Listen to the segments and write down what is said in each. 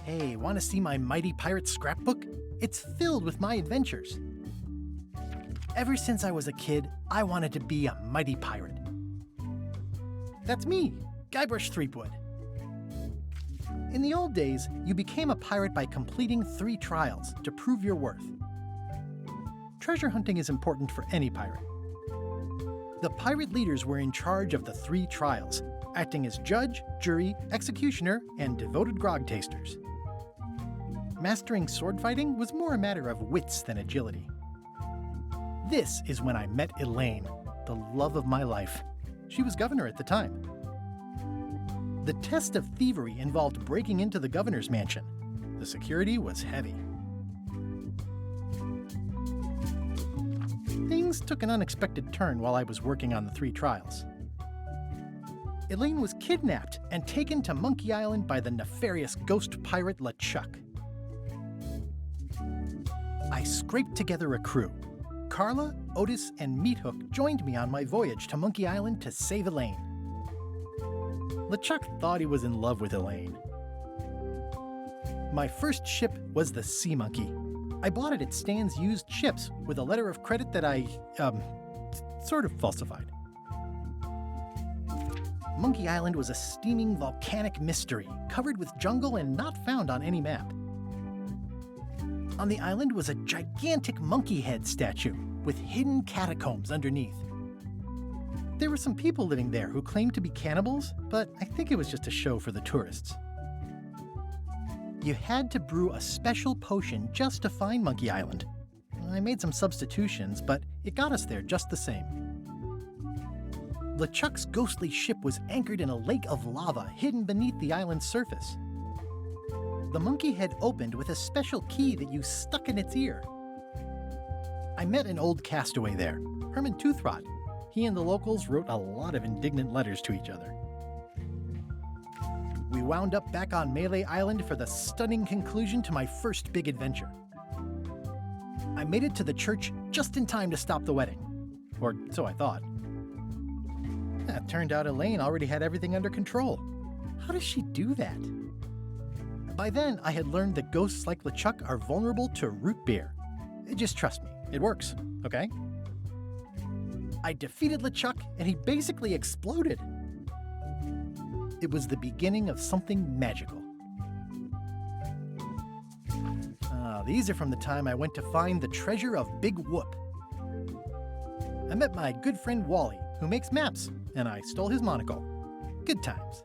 Hey, want to see my mighty pirate scrapbook? It's filled with my adventures. Ever since I was a kid, I wanted to be a mighty pirate. That's me, Guybrush Threepwood. In the old days, you became a pirate by completing 3 trials to prove your worth. Treasure hunting is important for any pirate. The pirate leaders were in charge of the 3 trials, acting as judge, jury, executioner, and devoted grog tasters. Mastering sword fighting was more a matter of wits than agility. This is when I met Elaine, the love of my life. She was governor at the time. The test of thievery involved breaking into the governor's mansion. The security was heavy. Things took an unexpected turn while I was working on the 3 trials. Elaine was kidnapped and taken to Monkey Island by the nefarious ghost pirate LeChuck. I scraped together a crew. Carla, Otis, and Meathook joined me on my voyage to Monkey Island to save Elaine. LeChuck thought he was in love with Elaine. My first ship was the Sea Monkey. I bought it at Stan's used ships with a letter of credit that I, sort of falsified. Monkey Island was a steaming volcanic mystery, covered with jungle and not found on any map. On the island was a gigantic monkey head statue with hidden catacombs underneath. There were some people living there who claimed to be cannibals, but I think it was just a show for the tourists. You had to brew a special potion just to find Monkey Island. I made some substitutions, but it got us there just the same. LeChuck's ghostly ship was anchored in a lake of lava hidden beneath the island's surface. The monkey head opened with a special key that you stuck in its ear. I met an old castaway there, Herman Toothrot. He and the locals wrote a lot of indignant letters to each other. We wound up back on Melee Island for the stunning conclusion to my first big adventure. I made it to the church just in time to stop the wedding. Or so I thought. It turned out Elaine already had everything under control. How does she do that? By then, I had learned that ghosts like LeChuck are vulnerable to root beer. Just trust me, it works, okay? I defeated LeChuck, and he basically exploded. It was the beginning of something magical. These are from the time I went to find the treasure of Big Whoop. I met my good friend Wally, who makes maps, and I stole his monocle. Good times.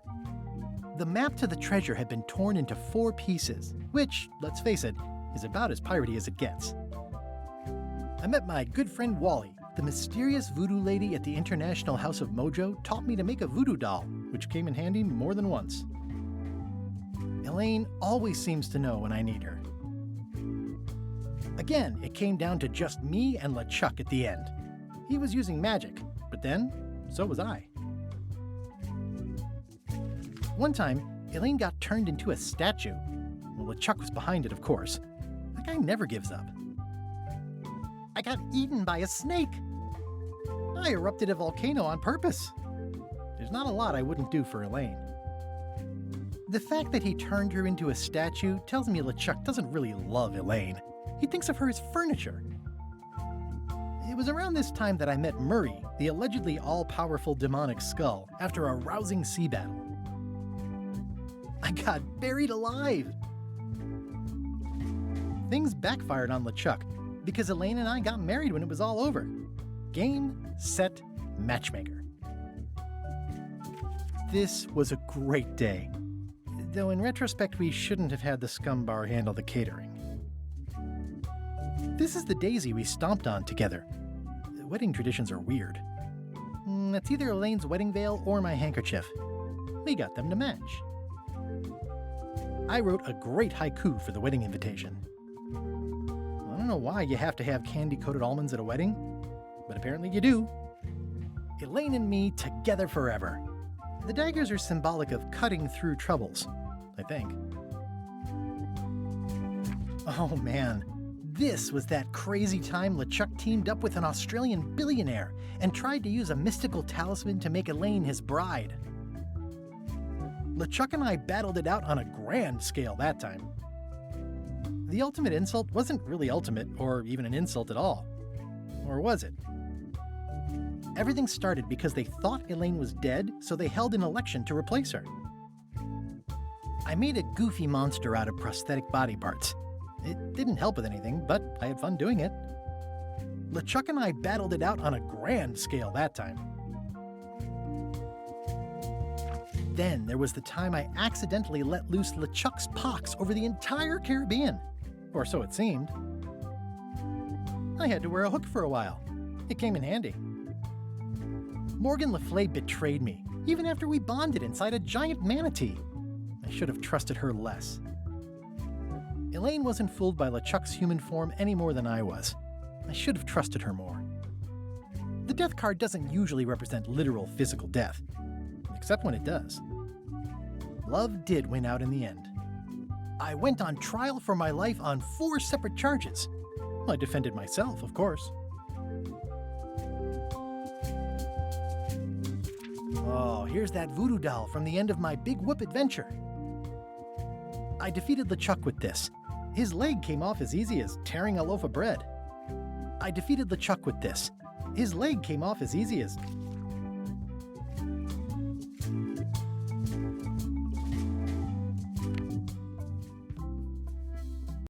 The map to the treasure had been torn into 4 pieces, which, let's face it, is about as piratey as it gets. I met my good friend Wally. The mysterious voodoo lady at the International House of Mojo taught me to make a voodoo doll, which came in handy more than once. Elaine always seems to know when I need her. Again, it came down to just me and LeChuck at the end. He was using magic, but then, so was I. One time, Elaine got turned into a statue. Well, LeChuck was behind it, of course. That guy never gives up. I got eaten by a snake. I erupted a volcano on purpose. There's not a lot I wouldn't do for Elaine. The fact that he turned her into a statue tells me LeChuck doesn't really love Elaine. He thinks of her as furniture. It was around this time that I met Murray, the allegedly all-powerful demonic skull, after a rousing sea battle. I got buried alive. Things backfired on LeChuck because Elaine and I got married when it was all over. Game, set, matchmaker. This was a great day. Though in retrospect, we shouldn't have had the scum bar handle the catering. This is the daisy we stomped on together. Wedding traditions are weird. That's either Elaine's wedding veil or my handkerchief. We got them to match. I wrote a great haiku for the wedding invitation. I don't know why you have to have candy-coated almonds at a wedding, but apparently you do. Elaine and me together forever. The daggers are symbolic of cutting through troubles, I think. Oh man, this was that crazy time LeChuck teamed up with an Australian billionaire and tried to use a mystical talisman to make Elaine his bride. LeChuck and I battled it out on a grand scale that time. The ultimate insult wasn't really ultimate, or even an insult at all. Or was it? Everything started because they thought Elaine was dead, so they held an election to replace her. I made a goofy monster out of prosthetic body parts. It didn't help with anything, but I had fun doing it. LeChuck and I battled it out on a grand scale that time. Then there was the time I accidentally let loose LeChuck's pox over the entire Caribbean. Or so it seemed. I had to wear a hook for a while. It came in handy. Morgan Le Fay betrayed me, even after we bonded inside a giant manatee. I should have trusted her less. Elaine wasn't fooled by LeChuck's human form any more than I was. I should have trusted her more. The death card doesn't usually represent literal physical death, except when it does. Love did win out in the end. I went on trial for my life on 4 separate charges. I defended myself, of course. Oh, here's that voodoo doll from the end of my Big Whoop adventure. I defeated LeChuck with this. His leg came off as easy as tearing a loaf of bread. I defeated LeChuck with this. His leg came off as easy as